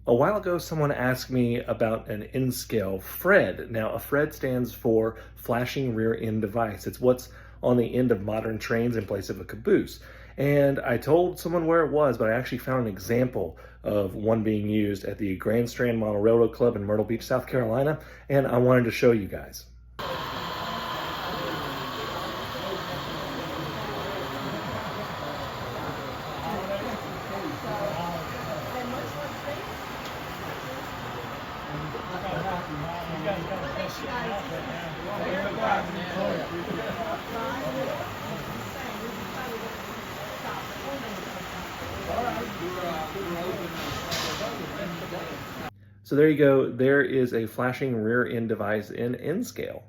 A while ago, someone asked me about an N-scale FRED. Now, a FRED stands for flashing rear end device. It's what's on the end of modern trains in place of a caboose. And I told someone where it was, but I actually found an example of one being used at the Grand Strand Model Railroad Club in Myrtle Beach, South Carolina, and I wanted to show you guys. So there you go. There is a flashing rear end device in N scale.